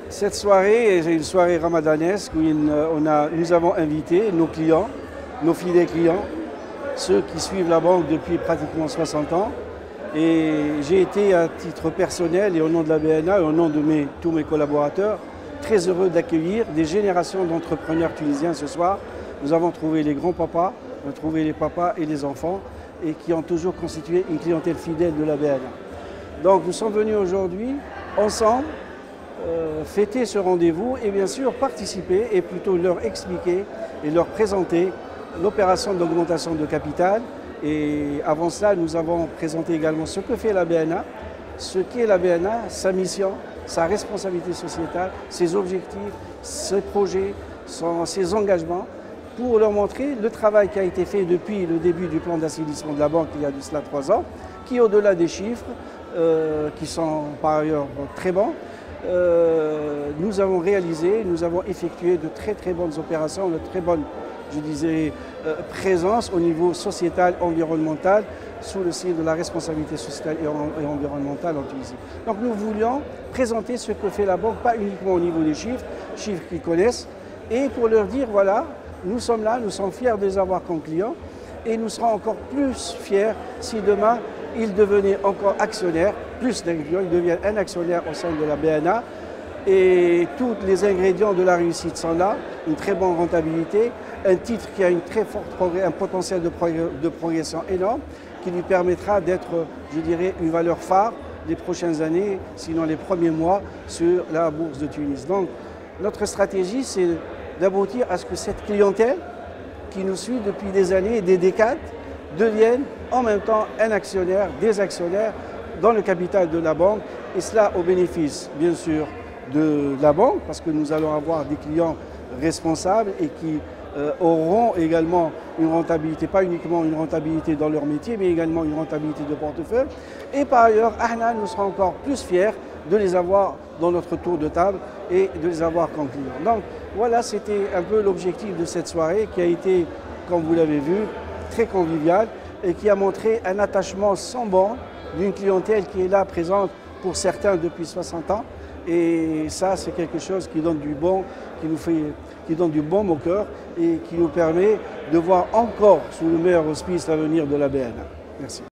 Cette soirée est une soirée ramadanesque où nous avons invité nos clients, nos fidèles clients, ceux qui suivent la banque depuis pratiquement 60 ans. Et j'ai été à titre personnel et au nom de la BNA et au nom de tous mes collaborateurs très heureux d'accueillir des générations d'entrepreneurs tunisiens ce soir. Nous avons trouvé les grands-papas, nous avons trouvé les papas et les enfants et qui ont toujours constitué une clientèle fidèle de la BNA. Donc nous sommes venus aujourd'hui ensemble fêter ce rendez-vous et bien sûr participer et plutôt leur expliquer et leur présenter l'opération d'augmentation de capital. Et avant cela, nous avons présenté également ce que fait la BNA, ce qu'est la BNA, sa mission, sa responsabilité sociétale, ses objectifs, ses projets, ses engagements, pour leur montrer le travail qui a été fait depuis le début du plan d'assainissement de la banque il y a de cela 3 ans, qui au-delà des chiffres, qui sont par ailleurs très bons, nous avons réalisé, nous avons effectué de très bonnes opérations, de très bonnes, je disais, présence au niveau sociétal, environnemental, sous le signe de la responsabilité sociétale et environnementale en Tunisie. Donc nous voulions présenter ce que fait la banque, pas uniquement au niveau des chiffres qu'ils connaissent, et pour leur dire, voilà, nous sommes là, nous sommes fiers de les avoir comme clients, et nous serons encore plus fiers si demain, ils devenaient encore actionnaires, plus d'un client, ils deviennent un actionnaire au sein de la BNA. Et tous les ingrédients de la réussite sont là, une très bonne rentabilité, un titre qui a une très forte un potentiel de progression énorme, qui lui permettra d'être, je dirais, une valeur phare des prochaines années, sinon les premiers mois, sur la bourse de Tunis. Donc, notre stratégie, c'est d'aboutir à ce que cette clientèle, qui nous suit depuis des années et des décades, devienne en même temps un actionnaire, des actionnaires dans le capital de la banque, et cela au bénéfice, bien sûr, de la banque, parce que nous allons avoir des clients responsables et qui auront également une rentabilité, pas uniquement une rentabilité dans leur métier, mais également une rentabilité de portefeuille. Et par ailleurs, nous serons encore plus fiers de les avoir dans notre tour de table et de les avoir comme clients. Donc voilà, c'était un peu l'objectif de cette soirée qui a été, comme vous l'avez vu, très conviviale et qui a montré un attachement sans borne d'une clientèle qui est là présente pour certains depuis 60 ans. Et ça, c'est quelque chose qui donne du bon, qui donne du bon au cœur et qui nous permet de voir encore sous le meilleur auspice l'avenir de la BNA. Merci.